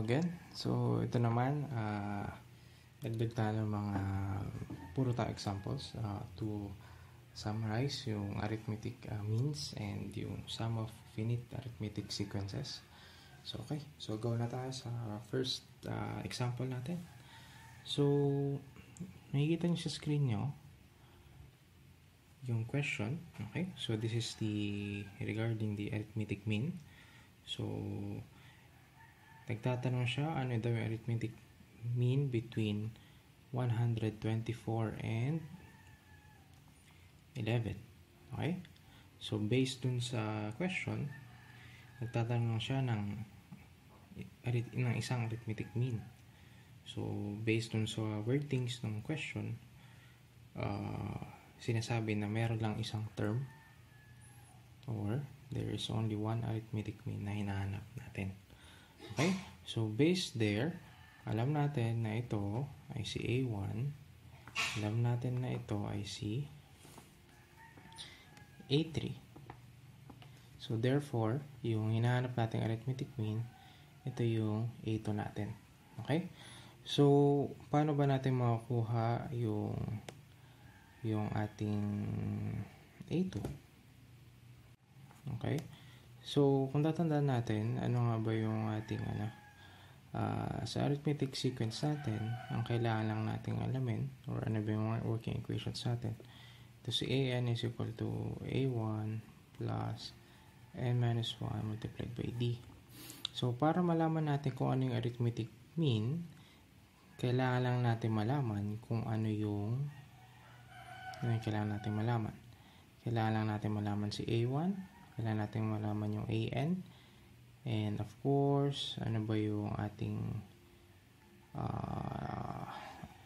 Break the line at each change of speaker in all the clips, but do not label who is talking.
again. So, ito naman, dagdag tayo ng mga puro tayo examples to summarize yung arithmetic means and yung sum of finite arithmetic sequences. So, okay. So, go na tayo sa first example natin. So, makikita nyo sa screen nyo yung question. Okay. So, this is regarding the arithmetic mean. So, nagtatanong siya, ano daw yung arithmetic mean between 124 and 11. Okay? So, based dun sa question, nagtatanong siya ng isang arithmetic mean. So, based dun sa wordings ng question, sinasabi na meron lang isang term or there is only one arithmetic mean na hinahanap natin. Okay? So, based there, alam natin na ito ay si A1. Alam natin na ito ay si A3. So, therefore, yung hinahanap nating arithmetic mean, ito yung A2 natin. Okay? So, paano ba natin makukuha yung ating A2? Okay? So, kung tatandaan natin, ano nga ba yung ating sa arithmetic sequence natin, ang kailangan lang nating alamin, or ano ba yung working equations natin. Ito si an is equal to a1 plus n minus 1 multiplied by d. So, para malaman natin kung ano yung arithmetic mean, kailangan lang natin malaman kung ano yung kailangan natin malaman. Kailangan lang natin malaman si a1, kailangan natin malaman yung an, and of course, ano ba yung ating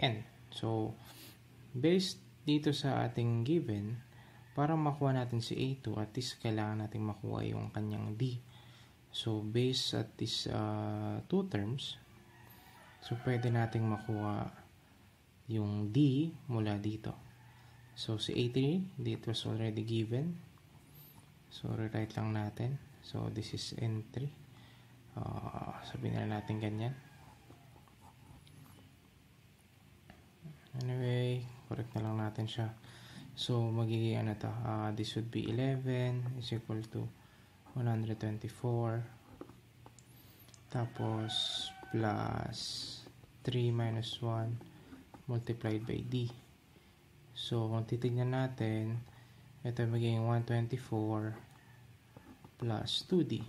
n. So, based dito sa ating given, para makuha natin si a2, at least kailangan natin makuha yung kanyang d. So, based at these two terms, so pwede nating makuha yung d mula dito. So, si a3, dito was already given. So, rewrite lang natin. So, this is n3. Sabihin na natin ganyan. Anyway, correct na lang natin siya. So, magiging ano to? This would be 11 is equal to 124. Tapos, plus 3 minus 1 multiplied by d. So, kung titignan natin, ito magiging 124 plus 2d.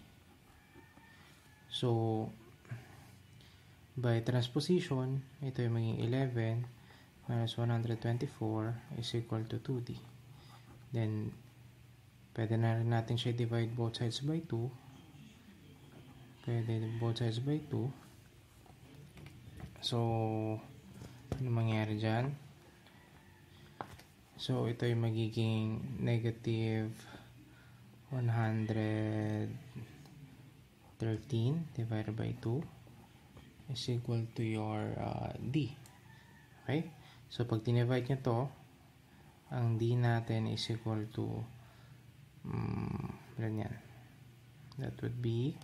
So, by transposition, ito yung magiging 11 minus 124 is equal to 2d. Then, pwede na rin natin siya divide both sides by 2. Pwede both sides by 2. So, ano mangyari dyan? So, ito yung magiging negative 113 divided by 2 is equal to your d. Okay? So, pag tinivide nyo to, ang d natin is equal to ganyan. That would be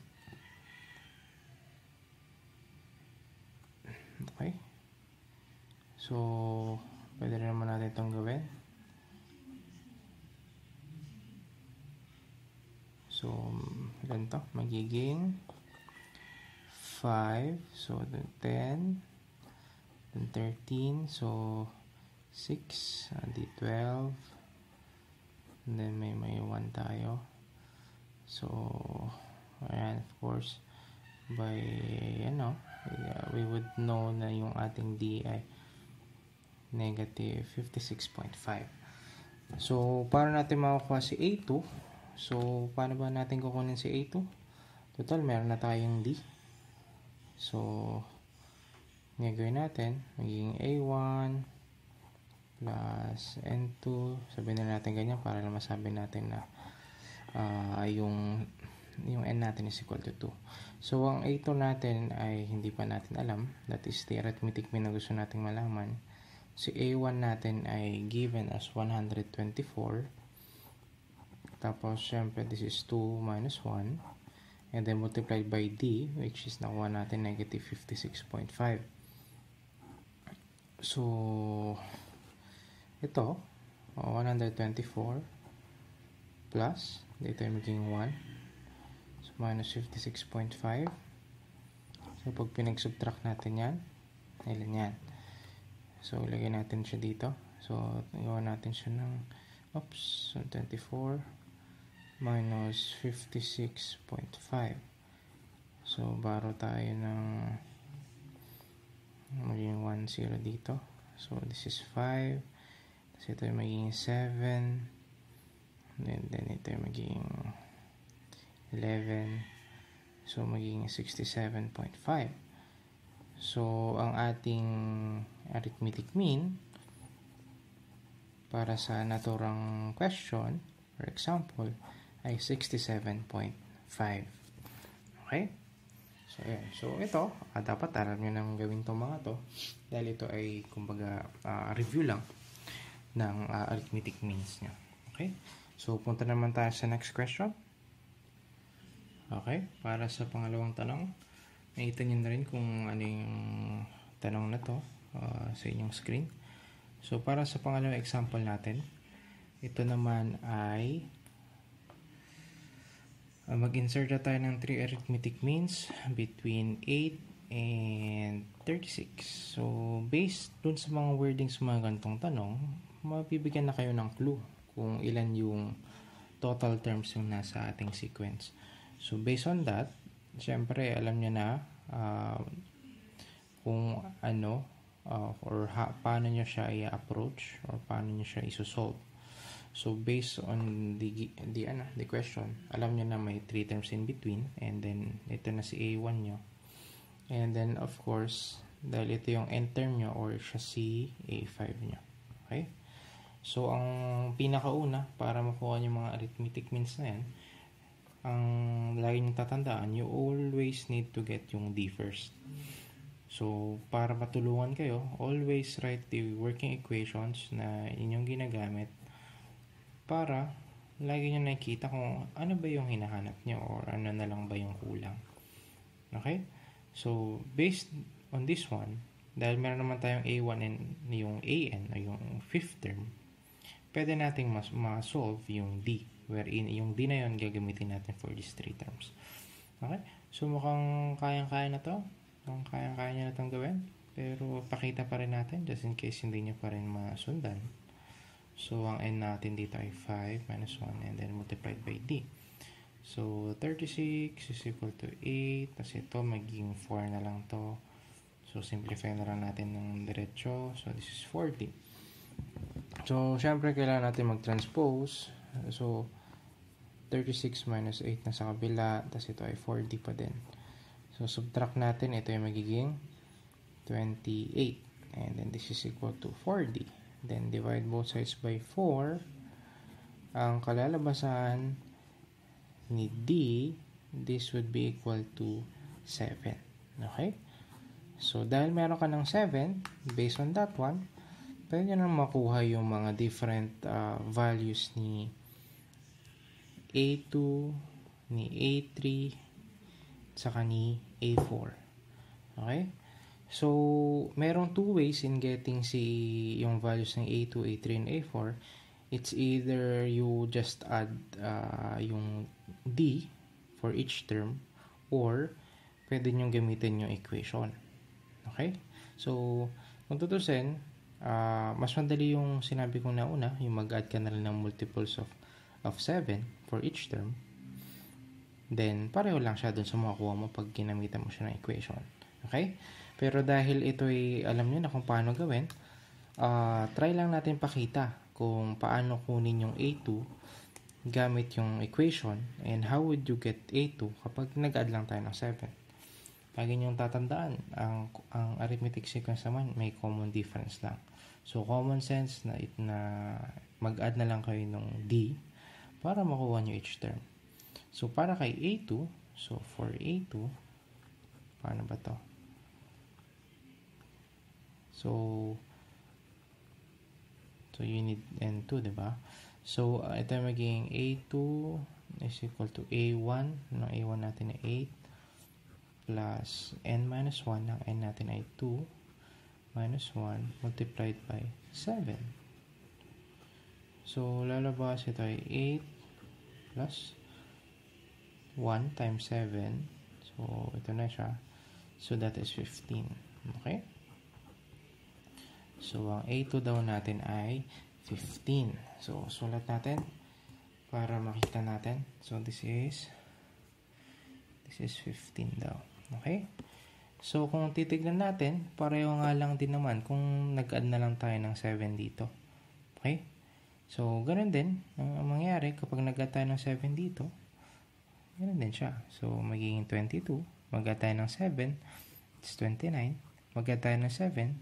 okay. So, pwede rin naman natin itong gawin. So, ganito. Magiging 5. So, 10. Then 13. So, 6. Di 12. And then, may 1 tayo. So, ayan, of course, by, we would know na yung ating D ay negative 56.5. So, para natin makukuha si A2, so, paano ba natin kukunin si A2? Total, meron na tayong D. So, gagawin natin, magiging A1 plus N2. Sabihin na natin ganyan para lang masabi natin na yung N natin is equal to 2. So, ang A2 natin ay hindi pa natin alam. That is the arithmetic mean na gusto nating malaman. Si A1 natin ay given as 124. Tapos, syempre, this is 2 minus 1. and then multiplied by D, which is nakuha natin negative 56.5. So, ito, 124 plus, dito ay maging 1. So, minus 56.5. So, pag pinag-subtract natin yan, ilan yan? So, ilagay natin siya dito. So, gawa natin siya ng, oops, 24 minus 56.5. So, baro tayo ng magiging 1, 0 dito. So, this is 5. Tapos ito ay magiging 7. Then ito ay magiging 11. So, magiging 67.5. So, ang ating arithmetic mean para sa naturang question, for example, ay 67.5. Okay? So, ayan. So, ito, dapat alam nyo nang gawin itong mga to dahil ito ay, kumbaga, review lang ng arithmetic means nyo. Okay? So, punta naman tayo sa next question. Okay? Para sa pangalawang tanong, nakita nyo na rin kung ano yung tanong na to sa inyong screen. So, para sa pangalawang example natin, ito naman ay mag-insert na tayo ng 3 arithmetic means between 8 and 36. So, based dun sa mga wordings sa mga ganitong tanong, mabibigyan na kayo ng clue kung ilan yung total terms yung nasa ating sequence. So, based on that, syempre, alam nyo na kung ano paano nyo siya i-approach or paano nyo siya i-solve. So, based on the question, alam nyo na may 3 terms in between, and then ito na si A1 nyo. And then, of course, dahil ito yung end term nyo or siya si A5 nyo. Okay? So, ang pinakauna, para makuha yung mga arithmetic means na yan, ang lagi nyo tatandaan, you always need to get yung D first. So, para matulungan kayo, always write the working equations na inyong ginagamit para lagi nyo nakikita kung ano ba yung hinahanap nyo or ano na lang ba yung kulang. Okay? So, based on this one, dahil meron naman tayong A1 and yung AN o yung fifth term, pwede nating ma-solve yung D, wherein yung D na yun gagamitin natin for these 3 terms. Okay? So, mukhang kayang-kaya na to. Mukhang kayang-kaya nyo na itong gawin. Pero, pakita pa rin natin just in case hindi nyo pa rin masundan. So, ang n natin dito ay 5 minus 1 and then multiplied by D. So, 36 is equal to 8. Tapos ito, magiging 4 na lang to. So, simplify na lang natin ng diretso. So, this is 40. So, syempre, kailangan natin mag-transpose. So, 36 minus 8 na sa kabila. Tapos ito ay 4D pa din. So, subtract natin. Ito ay magiging 28. And then, this is equal to 4D. Then, divide both sides by 4. Ang kalalabasan ni D, this would be equal to 7. Okay? So, dahil meron ka ng 7, based on that one, pwede nyo na makuha yung mga different values ni A2, ni A3, saka ni A4. Okay? So, merong 2 ways in getting yung values ng A2, A3, and A4. It's either you just add yung D for each term or pwede nyo gamitin yung equation. Okay? So, kung tutusin, mas madali yung sinabi kong nauna, yung mag-add ka na rin ng multiples of 7 for each term. Then, pareho lang siya dun sa makukuha mo pag ginamitan mo siya ng equation. Okay? Pero dahil ito ay alam nyo na kung paano gawin, try lang natin pakita kung paano kunin yung A2 gamit yung equation and how would you get A2 kapag nag-add lang tayo ng 7. Lagi nyo tatandaan, ang arithmetic sequence naman may common difference lang. So, common sense na mag-add na lang kayo ng D para makuha nyo each term. So, para kay A2, so for A2, paano ba to? So you need N2, diba? So, ito magiging A2 is equal to A1. Ang A1 natin ay 8 plus n minus 1. Ang n natin ay 2 minus 1 multiplied by 7. So, lalabas ito ay 8 plus 1 times 7. So, ito na siya. So, that is 15. Okay? So, ang A2 daw natin ay 15. So, sulat natin para makita natin. So, this is 15 daw. Okay? So, kung titignan natin, pareho nga lang din naman kung nag-add na lang tayo ng 7 dito. Okay? So, ganun din ang mangyari kapag nag-add tayo ng 7 dito. Ganun din siya. So, magiging 22. Mag-add tayo ng 7. It's 29. Mag-add tayo ng 7.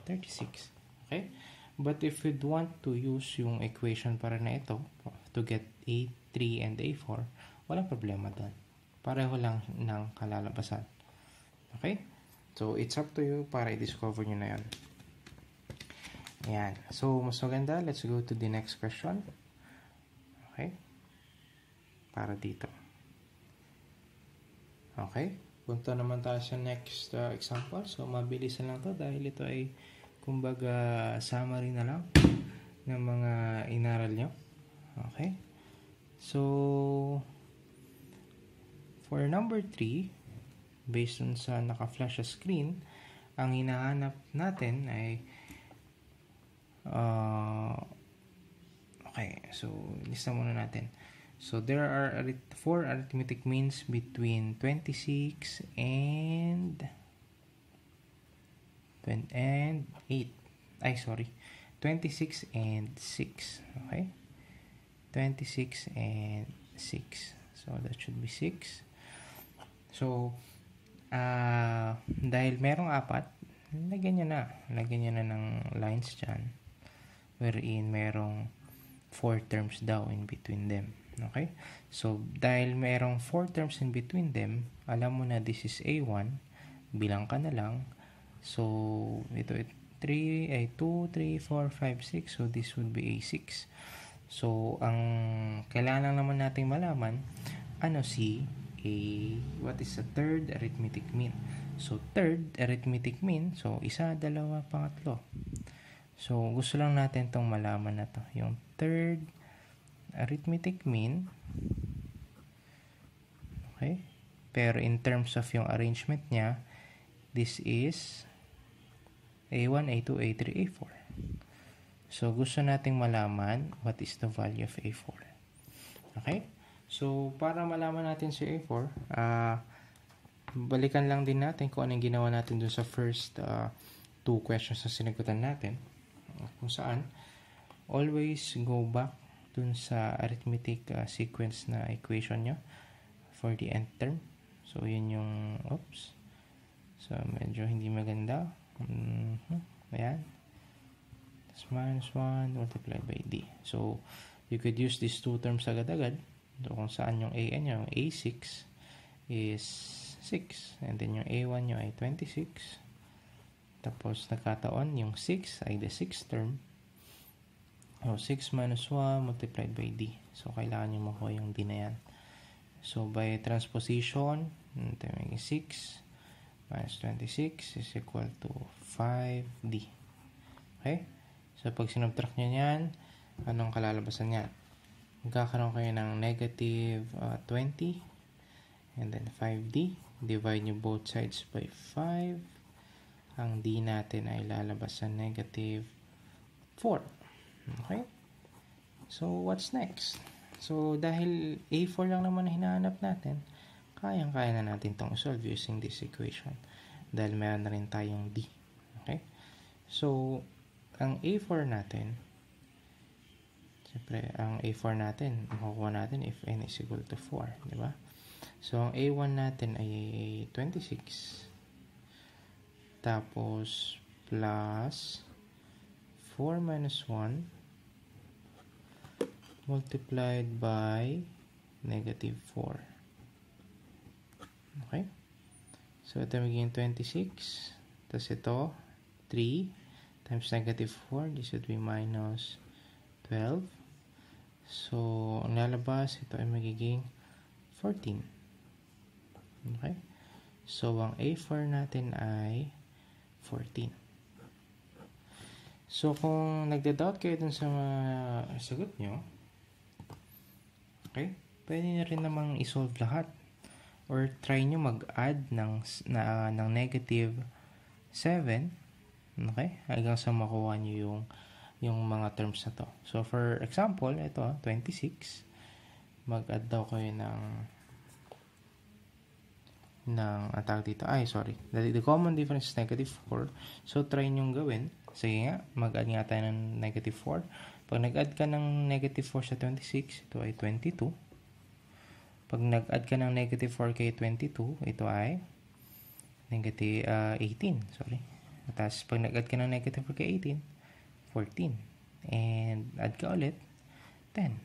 36. Okay? But if you'd want to use yung equation para na ito to get A3 and A4, walang problema doon. Pareho lang ng kalalabasan. Okay? So, it's up to you para i-discover nyo na yan. Ayan. So, mas maganda. Let's go to the next question. Okay? Para dito. Okay? Punta naman tayo sa next example. So, mabilis na lang to dahil ito ay kumbaga summary na lang ng mga inaral nyo. Okay? So, for number 3, based on sa naka-flash sa screen, ang hinahanap natin ay okay, so lista muna natin. So there are 4 arithmetic means between 26 and 8. 26 and 6. Okay? 26 and 6. So that should be 6. So dahil merong 4, lagyan nyo na ng lines dyan wherein merong 4 terms daw in between them. Okay? So, dahil merong 4 terms in between them, alam mo na this is A1, bilang ka na lang. So, ito 2, 3, 4, 5, 6. So, this would be A6. So, ang kailangan naman nating malaman, what is the third arithmetic mean? So, third arithmetic mean, so, 1, 2, 3. So, gusto lang natin itong malaman na to. Yung third arithmetic mean. Okay? Pero in terms of yung arrangement niya, this is A1, A2, A3, A4. So, gusto nating malaman what is the value of A4. Okay? So, para malaman natin si A4, balikan lang din natin kung anong ginawa natin dun sa first 2 questions na sinagutan natin. Kung saan, always go back dun sa arithmetic sequence na equation nyo for the nth term. So, yun yung, so, medyo hindi maganda. Ayan. That's minus 1 multiplied by D. So, you could use these 2 terms agad-agad. So, kung saan yung AN nyo, yung A6 is 6. And then yung A1 nyo ay 26. Tapos, nagkataon, yung 6 ay the 6th term. So, 6 minus 1 multiplied by D. So, kailangan nyo makuha yung D na yan. So, by transposition, 6 minus 26 is equal to 5D. Okay? So, pag sinubtract nyo yan, anong kalalabasan yan? Magkakaroon kayo ng negative 20 and then 5D. Divide nyo both sides by 5. Ang D natin ay lalabas sa negative 4. Okay? So, what's next? So, dahil A4 lang naman na hinahanap natin, kayang-kaya na natin itong solve using this equation. Dahil meron na rin tayong D. Okay? So, ang A4 natin, siyempre, ang A4 natin, makukuha natin if n is equal to 4. Diba? So, ang A1 natin ay 26. Tapos, plus 4 minus 1 multiplied by negative 4. Okay? So, ito magiging 26. Tapos ito, 3 times negative 4. This would be minus 12. So, ang lalabas, ito ay magiging 14. Okay? So, ang A4 natin ay 14. So, kung nagda-doubt kayo dun sa sagot nyo, okay, pwede nyo rin namang isolve lahat. Or try nyo mag-add ng negative 7, okay, hanggang sa makuha nyo yung mga terms na to. So, for example, ito, 26, mag-add daw kayo tawag dito, the common difference is negative 4. So, try nyong gawin. Sige nga, mag-add nga tayo ng negative 4. Pag nag-add ka ng negative 4 sa 26, ito ay 22. Pag nag-add ka ng negative 4 kay 22, ito ay negative 18. Tapos, pag nag-add ka ng negative 4 kay 18, 14. And, add ka ulit, 10.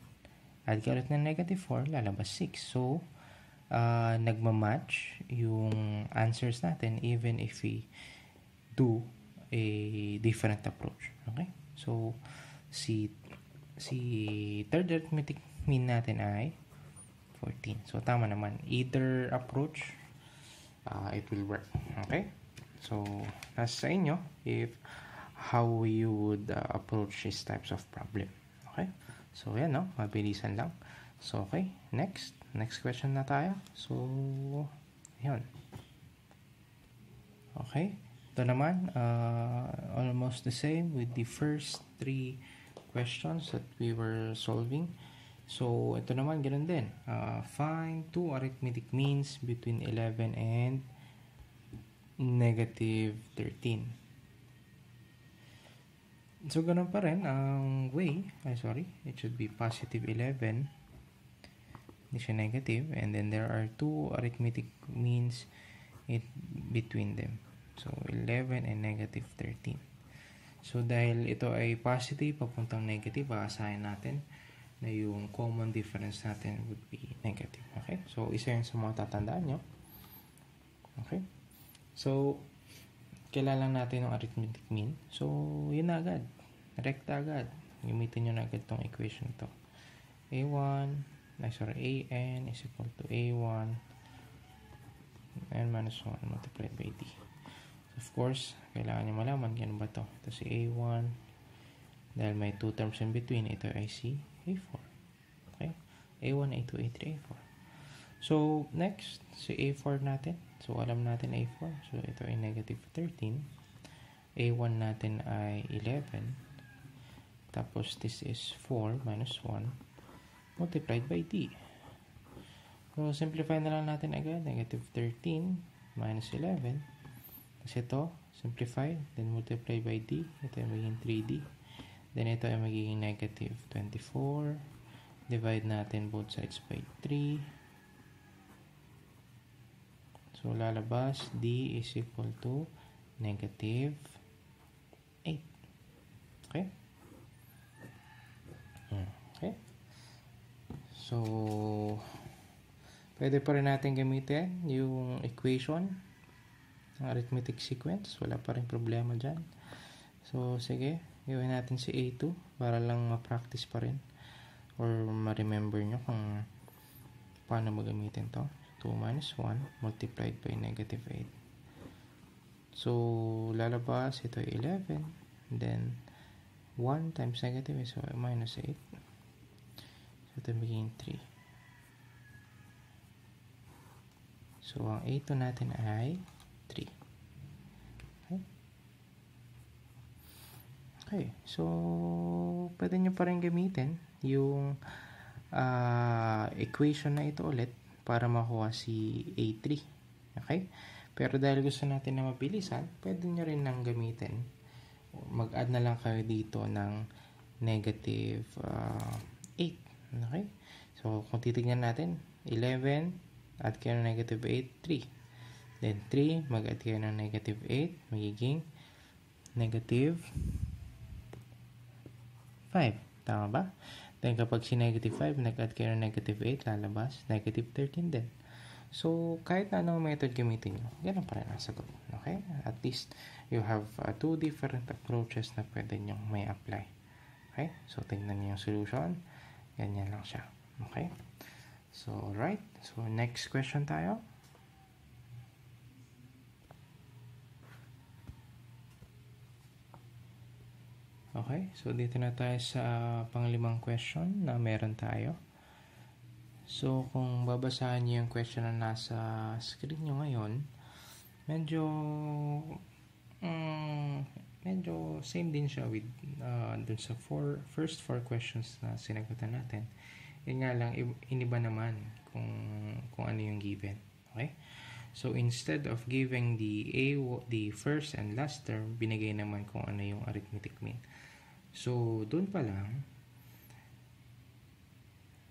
Add ka ulit ng negative 4, lalabas 6. So, nagmamatch yung answers natin even if we do a different approach. Okay? So, si third arithmetic mean natin ay 14. So, tama naman. Either approach, it will work. Okay? So, nasa sa inyo if how you would approach these types of problem. Okay? So, yan, no? Mabilisan lang. So, okay. Next question na tayo. So, yun. Okay. Ito naman, almost the same with the first 3 questions that we were solving. So, ito naman, ganoon din. Find 2 arithmetic means between 11 and negative 13. So, ganoon pa rin ang way. It should be positive 11. Hindi siya negative. And then, there are 2 arithmetic means between them. So, 11 and negative 13. So, dahil ito ay positive, papuntang negative, aasahin natin na yung common difference natin would be negative. Okay? So, isa yun sa mga tatandaan nyo. Okay? So, kailangan natin ng arithmetic mean. So, yun na agad. Rekta agad. Gamitin nyo na agad itong equation ito. an is equal to a1 n minus 1 multiplied by d. Of course, kailangan nyo malaman kung ano ba ito. Ito si a1. Dahil may 2 terms in between, ito ay si a4. Okay? a1, a2, a3, a4. So, next, si a4 natin. So, alam natin a4. So, ito ay negative 13. a1 natin ay 11. Tapos, this is 4 minus 1 multiplied by d. So, simplify na lang natin agad. Negative 13 minus 11. Kasi ito, simplify, then multiply by d. Ito ay magiging 3d. Then, ito ay magiging negative 24. Divide natin both sides by 3. So, lalabas, d is equal to negative 8. Okay? Okay? So, pwede pa rin natin gamitin yung equation ng arithmetic sequence. Wala pa rin problema dyan. So, sige. Gawin natin si A2 para lang ma-practice pa rin. Or ma-remember nyo kung paano magamitin to. 2 minus 1 multiplied by negative 8. So, lalabas. Ito ay 11. And then, 1 times negative is minus 8. So, ito magiging 3. So, ang A2 natin ay 3. Okay? Okay. So, pwede nyo pa rin gamitin yung equation na ito ulit para makuha si A3. Okay? Pero dahil gusto natin na mabilisan, pwede nyo rin nang gamitin. Mag-add na lang kayo dito ng negative 8. Okay? So, kung titignan natin, 11, add kayo ng negative 8, 3. Then, 3, mag-add kayo ng negative 8, magiging negative 5. Tama ba? Then, kapag si negative 5, nag-add kayo ng negative 8, lalabas, negative 13 din. So, kahit na anong method gamitin nyo, ganun pa rin ang sagot. Okay? At least, you have 2 different approaches na pwede nyo may apply. Okay? So, tingnan nyo yung solution. Ganyan lang siya. Okay? So, alright. So, next question tayo. Okay, so dito na tayo sa panglimang question na meron tayo. So, kung babasahin niyo yung question na nasa screen nyo ngayon, medyo same din siya with dun sa first four questions na sinagutan natin. Yun nga lang, iniba naman kung ano yung given. Okay? So, instead of giving the first and last term, binigay naman kung ano yung arithmetic mean. So, dun pa lang,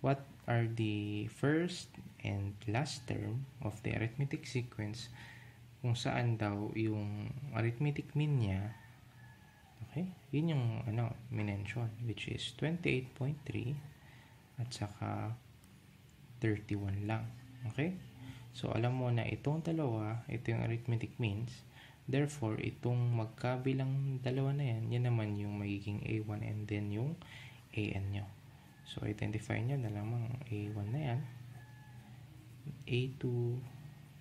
what are the first and last term of the arithmetic sequence kung saan daw yung arithmetic mean niya, okay? Yun yung minention, which is 28.3 at saka 31 lang. Okay? So, alam mo na itong dalawa, ito yung arithmetic means. Therefore, itong magkabilang dalawa na yan, yan naman yung magiging A1 and then yung AN nyo. So, identify nyo na lamang A1 na yan. A2,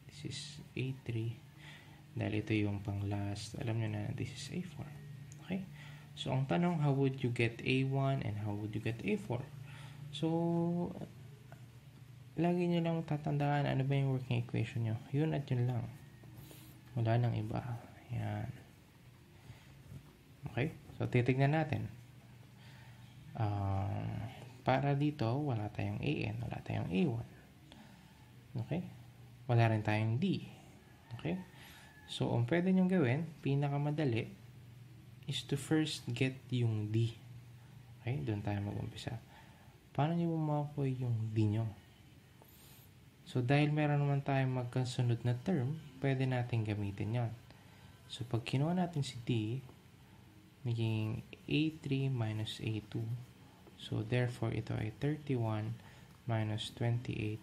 this is A3. Dahil ito yung pang last, alam nyo na this is A4. Okay? So, ang tanong, how would you get A1 and how would you get A4? So, lagi nyo lang tatandaan ano ba yung working equation nyo. Yun at yun lang. Wala nang iba. Yan. Okay? So, titignan natin. Para dito, wala tayong AN, wala tayong A1. Okay? Wala rin tayong D. Okay? So, ang pwede nyo gawin, pinakamadali, is to first get yung D. Okay? Doon tayo mag-umpisa. Paano nyo makuha yung D nyo? So, dahil meron naman tayong magkasunod na term, pwede natin gamitin yon. So, pag kinuha natin si D, magiging A3 minus A2. So, therefore, ito ay 31 minus 28.3.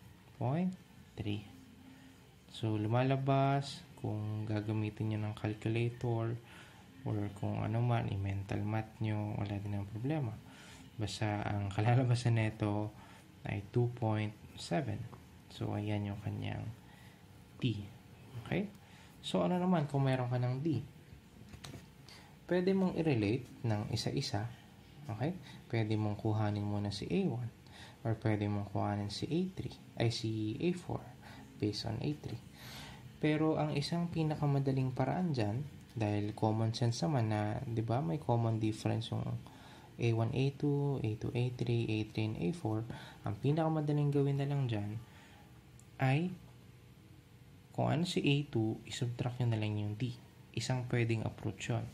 So, lumalabas kung gagamitin nyo ng calculator or kung ano man, i-mental math nyo, wala din ang problema. Basta, ang kalalabasan nito ay 2.7. So, ayan yung kanyang D. Okay? So, ano naman kung meron ka ng D? Pwede mong i-relate ng isa-isa. Okay? Pwede mong kuhanin muna si A1 or pwede mong kuhanin si A3 ay si A4 based on A3. Pero ang isang pinakamadaling paraan dyan, dahil common sense naman na, di ba, may common difference yung A1, A2, A2, A3, A3, and A4, ang pinakamadaling gawin na lang dyan ay kung ano si A2, isubtract nyo na lang yung D. Isang pwedeng approach yun.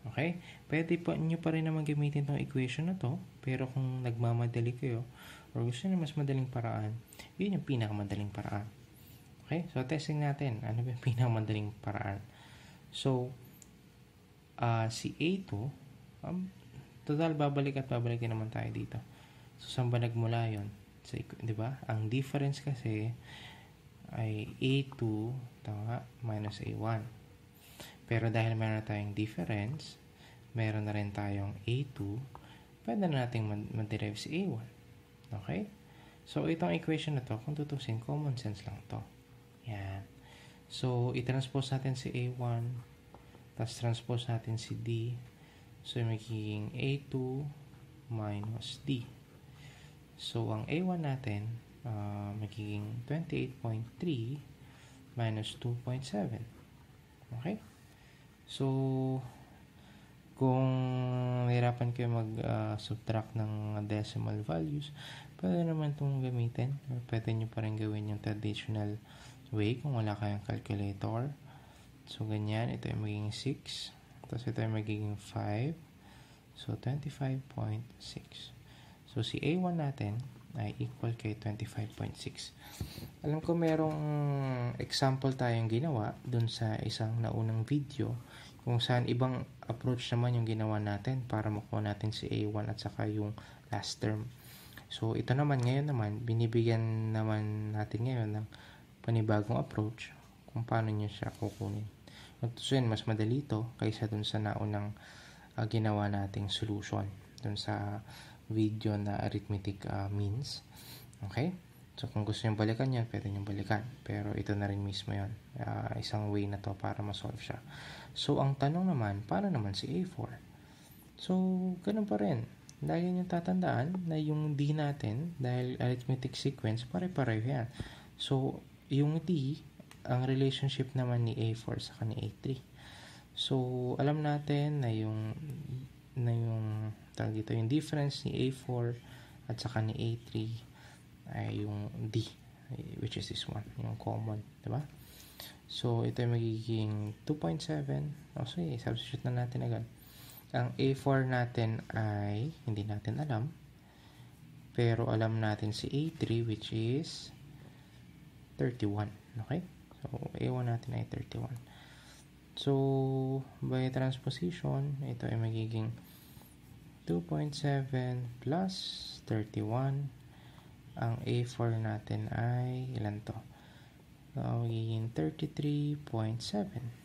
Okay? Pwede pa nyo pa rin naman gamitin itong equation na to, pero kung nagmamadali kayo or gusto nyo mas madaling paraan, yun yung pinakamadaling paraan. Okay? So, testing natin. Ano ba yung pinakamadaling paraan? So, si A2, total, babalik din naman tayo dito. So, saan ba nagmula yun? So, di ba? Ang difference kasi ay A2 minus A1. Pero dahil meron na tayong difference, meron na rin tayong A2, pwede na natin ma-derive si A1. Okay? So, itong equation na to, kung tutusin, common sense lang to. Yan. So, i-transpose natin si A1, tapos transpose natin si D. So, magiging A2 minus D. So, ang A1 natin, magiging 28.3 minus 2.7. Okay? So, kung nahirapan kayo mag-subtract ng decimal values, pwede naman itong gamitin. Pwede nyo pa rin gawin yung traditional way kung wala kayong calculator. So, ganyan. Ito ay magiging 6. Tapos, ito ay magiging 5. So, 25.6. So, si A1 natin ay equal kay 25.6. Alam ko merong example tayong ginawa dun sa isang naunang video kung saan ibang approach naman yung ginawa natin para makuha natin si A1 at saka yung last term. So, ito naman ngayon naman, binibigyan naman natin ngayon ng panibagong approach kung paano nyo siya kukunin. So, yun, mas madali ito kaysa dun sa naunang ginawa nating solution dun sa video na arithmetic means. Okay? So, kung gusto nyo balikan yan, pwede nyo balikan. Pero ito na rin mismo yun. Isang way na to para ma-solve siya. So, ang tanong naman, paano naman si A4? So, ganun pa rin. Lagi nyo tatandaan na yung D natin, dahil arithmetic sequence, pare-pareho yan. So, yung D, ang relationship naman ni A4 sa ni A3. So, alam natin na yung dito, yung difference ni A4 at saka ni A3 ay yung D, which is this one, yung common, diba? So, ito ay magiging 2.7. Sige, substitute na natin agad. Ang A4 natin ay hindi natin alam, pero alam natin si A3, which is 31. Okay? So, A1 natin ay 31. So, by transposition, ito ay magiging 2.7 plus 31. Ang A4 natin ay ilan to? So, magiging 33.7.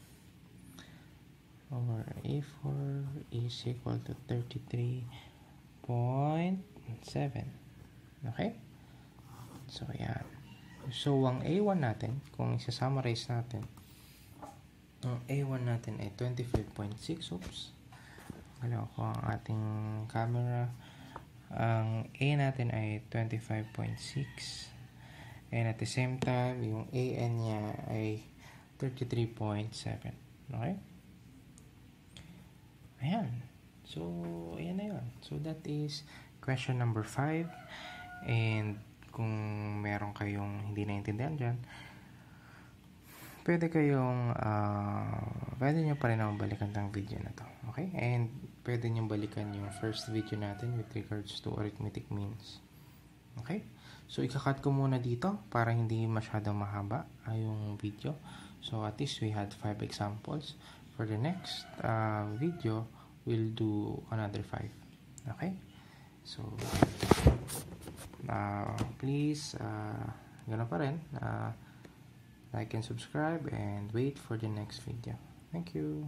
Or A4 is equal to 33.7. Okay? So, yan. So, ang A1 natin, kung isa-summarize natin, ang A1 natin ay 25.6. Oops. Alam ko ang ating camera. Ang A natin ay 25.6. And at the same time, yung AN niya ay 33.7. Okay? Ayan. So, ayan na yun. So, that is question number 5. And kung meron kayong hindi naintindihan dyan, pwede nyo pa rin akong balikan ng video na to. Okay? And pwede nyo balikan yung first video natin with regards to arithmetic means. Okay? So, ikakat ko muna dito para hindi masyadong mahaba yung video. So, at least we had 5 examples. For the next video, we'll do another 5. Okay? So, please, gano'n pa rin, like and subscribe and wait for the next video. Thank you.